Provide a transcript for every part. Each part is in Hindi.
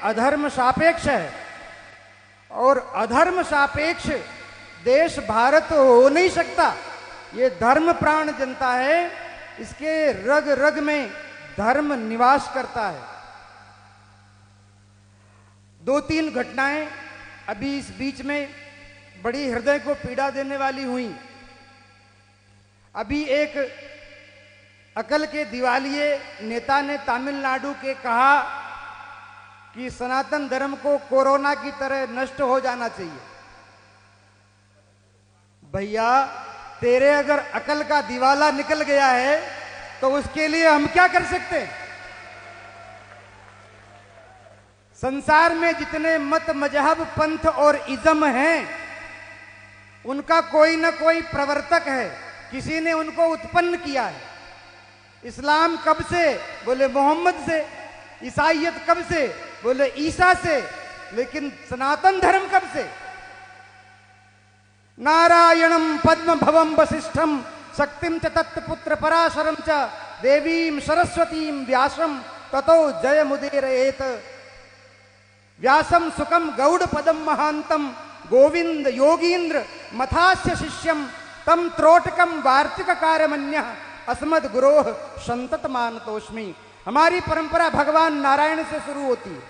अधर्म सापेक्ष है और अधर्म सापेक्ष देश भारत हो नहीं सकता। ये धर्म प्राण जनता है, इसके रग रग में धर्म निवास करता है। 2-3 घटनाएं अभी इस बीच में बड़ी हृदय को पीड़ा देने वाली हुई। अभी एक अकल के दिवालिये नेता ने तमिलनाडु के कहा कि सनातन धर्म को कोरोना की तरह नष्ट हो जाना चाहिए। भैया, तेरे अगर अकल का दिवाला निकल गया है तो उसके लिए हम क्या कर सकते हैं? संसार में जितने मत, मजहब, पंथ और इज्म हैं, उनका कोई ना कोई प्रवर्तक है, किसी ने उनको उत्पन्न किया है। इस्लाम कब से? बोले मोहम्मद से। ईसाईयत कब से? बोले ईसा से। लेकिन सनातन धर्म कब से? नारायणम पद्म भवम वसिष्ठम शक्तिम च तत्पुत्र पराशरम च देवीम सरस्वतीम व्यासम ततो जय मुदीरयेत। व्यासम सुखम गौड़ पदम महांतम गोविंद योगींद्र मथास्य शिष्यम तम त्रोटकम वार्तिक कार्यमन्य अस्मद गुरोह संतत मानतोष्मी। हमारी परंपरा भगवान नारायण से शुरू होती है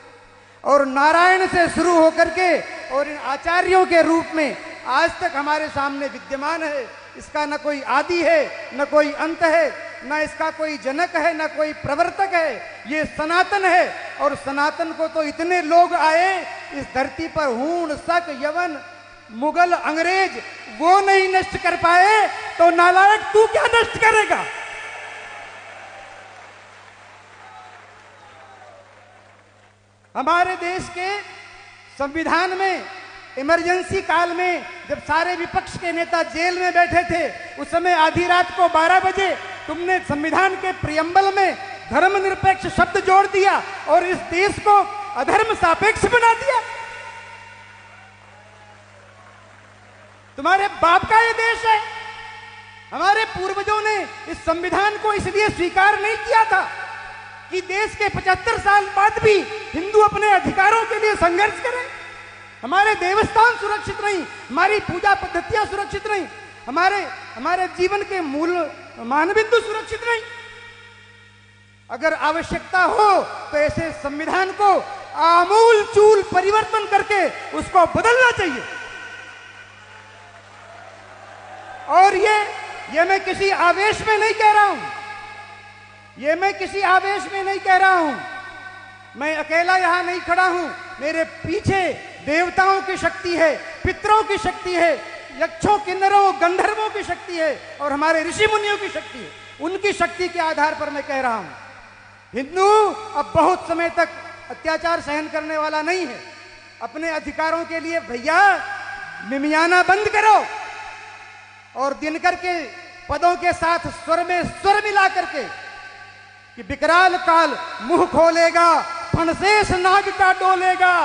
और नारायण से शुरू होकर के और इन आचार्यों के रूप में आज तक हमारे सामने विद्यमान है। इसका न कोई आदि है, न कोई अंत है, न इसका कोई जनक है, न कोई प्रवर्तक है। ये सनातन है और सनातन को तो इतने लोग आए इस धरती पर, हूण, शक, यवन, मुगल, अंग्रेज, वो नहीं नष्ट कर पाए तो नालायक तू क्या नष्ट करेगा? हमारे देश के संविधान में इमरजेंसी काल में जब सारे विपक्ष के नेता जेल में बैठे थे, उस समय आधी रात को 12 बजे तुमने संविधान के प्रियम्बल में धर्मनिरपेक्ष शब्द जोड़ दिया और इस देश को अधर्म सापेक्ष बना दिया। तुम्हारे बाप का ये देश है। हमारे पूर्वजों ने इस संविधान को इसलिए स्वीकार नहीं किया था कि देश के 75 साल बाद भी हिंदू अपने अधिकारों के लिए संघर्ष करें। हमारे देवस्थान सुरक्षित नहीं, हमारी पूजा पद्धतियां सुरक्षित नहीं, हमारे जीवन के मूल मानबिंदु सुरक्षित नहीं। अगर आवश्यकता हो तो ऐसे संविधान को आमूल चूल परिवर्तन करके उसको बदलना चाहिए। और ये मैं किसी आवेश में नहीं कह रहा हूं, ये मैं किसी आवेश में नहीं कह रहा हूं। मैं अकेला यहां नहीं खड़ा हूं, मेरे पीछे देवताओं की शक्ति है, पितरों की शक्ति है, यक्षों, किन्नरों, गंधर्वों की शक्ति है और हमारे ऋषि मुनियों की शक्ति है। उनकी शक्ति के आधार पर मैं कह रहा हूं, हिंदू अब बहुत समय तक अत्याचार सहन करने वाला नहीं है। अपने अधिकारों के लिए भैया मिमियाना बंद करो और दिनकर के पदों के साथ स्वर में स्वर मिला करके कि विकराल काल मुंह खोलेगा, फणसेश नाग का डोलेगा,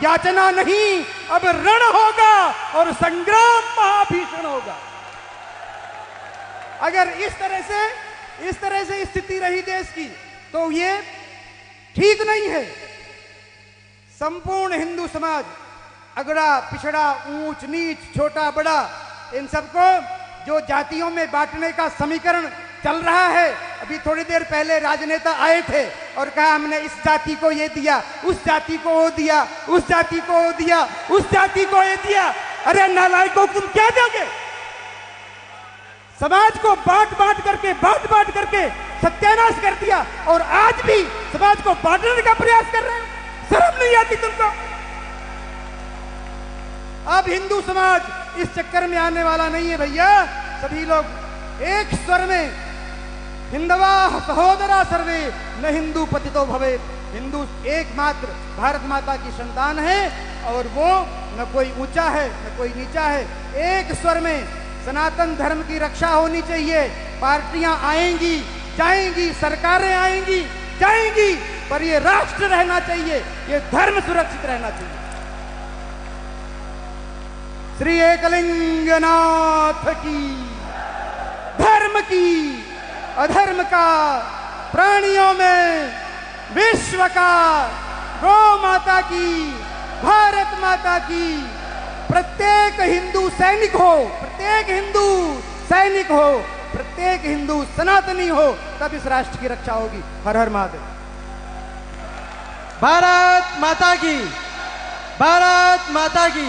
याचना नहीं अब रण होगा और संग्राम महाभीषण होगा। अगर इस तरह से स्थिति रही देश की तो ये ठीक नहीं है। संपूर्ण हिंदू समाज, अगड़ा पिछड़ा, ऊंच नीच, छोटा बड़ा, इन सबको जो जातियों में बांटने का समीकरण चल रहा है। अभी थोड़ी देर पहले राजनेता आए थे और कहा हमने इस जाति को ये दिया, उस जाति को वो दिया, उस जाति को वो दिया, उस जाति को ये दिया। अरे नालायकों, तुम क्या दोगे? समाज को बांट बांट करके सत्यानाश कर दिया और आज भी समाज को बांटने का प्रयास कर रहे हैं। शर्म नहीं आती तुमको? अब हिंदू समाज इस चक्कर में आने वाला नहीं है भैया। सभी लोग एक स्वर में हिंदवा सहोदरा सर्वे न हिंदू पतितो भवे। हिंदू एकमात्र भारत माता की संतान है और वो न कोई ऊंचा है न कोई नीचा है। एक स्वर में सनातन धर्म की रक्षा होनी चाहिए। पार्टियां आएंगी जाएंगी, सरकारें आएंगी जाएंगी, पर ये राष्ट्र रहना चाहिए, ये धर्म सुरक्षित रहना चाहिए। श्री एकलिंगनाथ की, धर्म की, अधर्म का, प्राणियों में विश्व का गौ माता की, भारत माता की। प्रत्येक हिंदू सैनिक हो, प्रत्येक हिंदू सैनिक हो, प्रत्येक हिंदू सनातनी हो, तब इस राष्ट्र की रक्षा होगी। हर हर महादेव। भारत माता की, भारत माता की।